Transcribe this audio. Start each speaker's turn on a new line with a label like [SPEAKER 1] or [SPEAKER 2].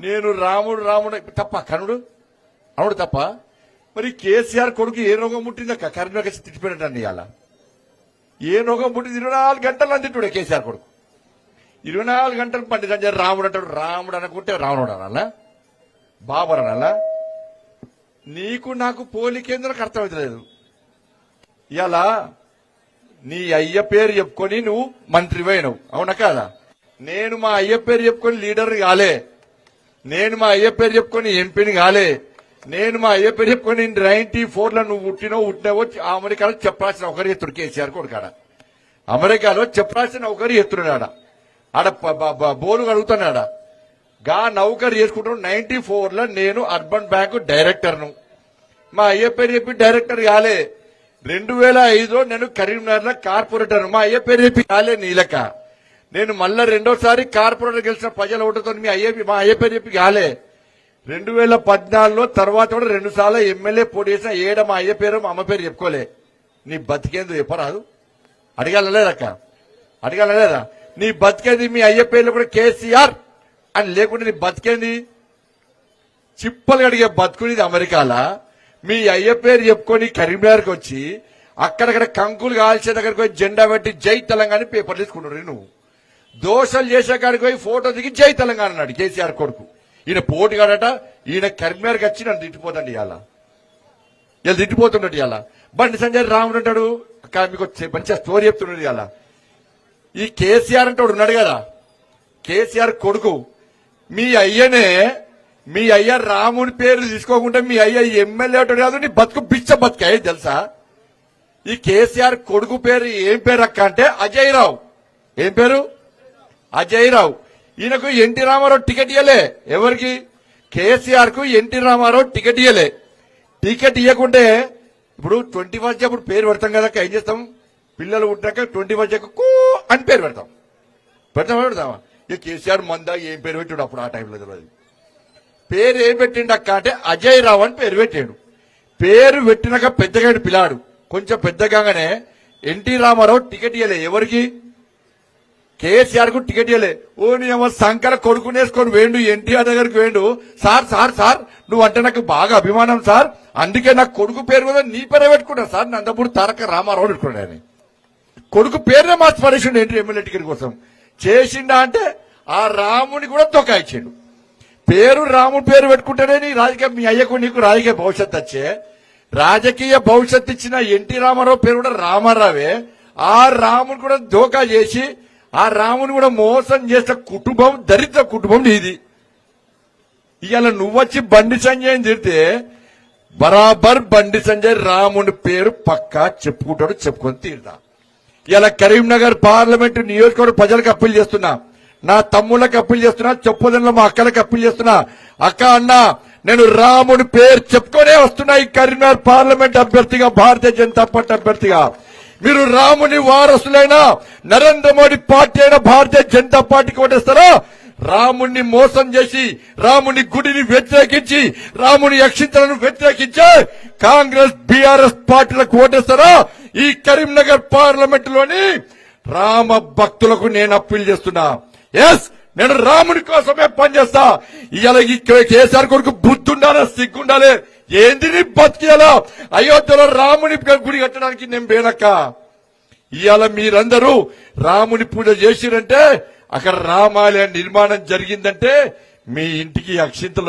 [SPEAKER 1] నేను రాముడు రాముడు తప్ప కనుడు అవుడు తప్ప మరి కేసీఆర్ కొడుకు ఏ రోగం పుట్టిందక్క కరీంనగర్ తిట్టిపోయినట్టు ఇవాళ ఏ రోగం పుట్టింది 24 గంటలు అందిట్టుడే కేసీఆర్ కొడుకు 24 గంటలు పండి సంజయ్ రాముడు అంటాడు రాముడు అనుకుంటే రావణుడు అనాలా బాబర్ అనాలా నీకు నాకు పోలికేందుకు అర్థమవుతలేదు ఇవాళ నీ అయ్య పేరు చెప్పుకొని నువ్వు మంత్రి పోయినవు అవునా కాదా నేను మా అయ్య పేరు చెప్పుకొని లీడర్ కాలే నేను మా అయ్య పేరు చెప్పుకొని ఎంపీని కాలే నేను మా అయ్య పేరు చెప్పుకొని 94లో నువ్వు పుట్టినావో అమెరికాలో చెప్పాల్సిన ఒకరి ఎత్తుడు కేసీఆర్ కొడుకాడ అమెరికాలో చెప్పాల్సిన ఒకరి ఎత్తుడున్నాడ ఆడ బోలు అడుగుతున్నాడా గా నౌకరు చేసుకుంటున్నావు 94లో నేను అర్బన్ బ్యాంకు డైరెక్టర్ను మా అయ్య పేరు చెప్పి డైరెక్టర్ కాలే 2005లో నేను కరీంనగర్లో కార్పొరేటర్ మా అయ్య పేరు చెప్పి కాలే నీలక నేను మళ్ళా రెండోసారి కార్పొరేటర్ గెలిచిన ప్రజల ఓటుతో మా అయ్య పేరు చెప్పి కాలే 2014లో తర్వాత కూడా 2 సార్లు ఎమ్మెల్యే పోటీ చేసిన ఏడ మా అయ్య పేరు మా అమ్మ పేరు చెప్పుకోలే నీ బతికేందు చెప్పరాదు అడగాలలేదక్క అడగాలలేదా నీ బతికేది మీ అయ్య పేర్లు కూడా కేసీఆర్ అని లేకుండా నీ బతికేంది చిప్పలు అడిగే బతుకునేది అమెరికాలా మీ అయ్య పేరు చెప్పుకొని కరీంనగర్కి వచ్చి అక్కడక్కడ కంకులు కాల్చే దగ్గరికి పోయి జెండా పెట్టి జై తెలంగాణ పేపర్ తీసుకుంటున్నారు నువ్వు దోషాలు చేసే కాడికి పోయి ఫోటో దిగి జై తెలంగాణ అన్నాడు కేసీఆర్ కొడుకు ఈయన పోటీ కాడట ఈయన కరీంనగర్కి వచ్చి నన్ను తిట్టిపోతండి ఇవాళ ఇలా తిట్టిపోతున్నాడు ఇవాళ బండి సంజయ్ రాముడు అంటాడు మీకు మంచిగా స్టోరీ చెప్తున్నాడు ఇవాళ ఈ కేసీఆర్ అంటే ఉన్నాడు కదా కేసీఆర్ కొడుకు మీ అయ్యనే మీ అయ్య రాముడి పేరు తీసుకోకుండా మీ అయ్య ఎమ్మెల్యే కాదు నీ బతుకు బిచ్చ బతుకాయి తెలుసా ఈ కేసీఆర్ కొడుకు పేరు ఏం పేరు అక్క అంటే అజయ్ రావు ఏం పేరు అజయ్ రావు ఈయనకు ఎన్టీ రామారావు టికెట్ ఇయ్యలే ఎవరికి కేసీఆర్ కు ఎన్టీ రామారావు టికెట్ ఇయ్యలే టికెట్ ఇవ్వకుంటే ఇప్పుడు 21 అప్పుడు పేరు పెడతాం కదా ఏం చేస్తాం పిల్లలు ఉంటాక 21 కూ అని పేరు పెడతామా ఇక కేసీఆర్ మందా ఏం పేరు పెట్టాడు అప్పుడు ఆ టైంలో తెలియదు పేరు ఏం పెట్టిండు అక్క అంటే అజయ్ రావు అని పేరు పెట్టాడు పేరు పెట్టినాక పెద్దగాడు పిల్లాడు కొంచెం పెద్దగానే ఎన్టీ రామారావు టికెట్ ఇవ్వలే ఎవరికి కేసీఆర్ కు టికెట్ ఇవ్వలే ఓ నీ సంకర కొడుకునేసుకొని వేండు ఎన్టీఆర్ దగ్గరికి వేండు సార్ సార్ సార్ నువ్వు అంటే నాకు బాగా అభిమానం సార్ అందుకే నాకు కొడుకు పేరు కూడా నీ పేరే పెట్టుకున్నా సార్ నందమూరి తారక రామారావు పెట్టుకున్నాను కొడుకు పేరునే మార్చి పడేసిండు ఎమ్మెల్యే టికెట్ కోసం చేసిండా అంటే ఆ రాముని కూడా తొక్కాయించాడు పేరు రాముడి పేరు పెట్టుకుంటేనే నీ రాజకీయ మీ అయ్యకు నీకు రాజకీయ భవిష్యత్తు వచ్చే రాజకీయ భవిష్యత్తు ఇచ్చిన ఎన్టీ రామారావు పేరు కూడా రామారావే ఆ రాముని కూడా దోకా చేసి ఆ రాముని కూడా మోసం చేసిన కుటుంబం దరిద్ర కుటుంబం నీది ఇవాళ నువ్వొచ్చి బండి సంజయ్ తిడితే బరాబర్ బండి సంజయ్ రాముని పేరు పక్కా చెప్పుకుంటాడు చెప్పుకొని తీరుదా ఇలా కరీంనగర్ పార్లమెంట్ నియోజకవర్గ ప్రజలకు అప్పీల్ చేస్తున్నా నా తమ్ముళ్ళకి అప్పీల్ చేస్తున్నా చెప్పదంలో మా అక్కలకి అప్పీల్ చేస్తున్నా అక్క అన్న నేను రాముడి పేరు చెప్పుకొనే వస్తున్నా ఈ కరీంనగర్ పార్లమెంట్ అభ్యర్థిగా భారతీయ జనతా పార్టీ అభ్యర్థిగా మీరు రాముని వారసులైన నరేంద్ర మోడీ పార్టీ అయిన భారతీయ జనతా పార్టీకి ఓటేస్తారా రాముణ్ణి మోసం చేసి రాముని గుడిని వ్యతిరేకించి రాముని యక్షింతలను వ్యతిరేకించే కాంగ్రెస్ బీఆర్ఎస్ పార్టీలకు ఓటేస్తారా ఈ కరీంనగర్ పార్లమెంట్ లోని రామ భక్తులకు నేను అప్పీల్ చేస్తున్నా ఎస్ నేను రాముని కోసమే పనిచేస్తా ఇవాళ కేసీఆర్ కొడుకు బుద్ధి ఉండాలి సిగ్గుండాలి ఏంది నీ బతికేలా అయోధ్యలో రాముని గుడి కట్టడానికి నేను పోయినక్క ఇవాళ మీరందరూ రాముని పూజ చేసిరంటే అక్కడ రామాలయ నిర్మాణం జరిగిందంటే మీ ఇంటికి అక్షింతలు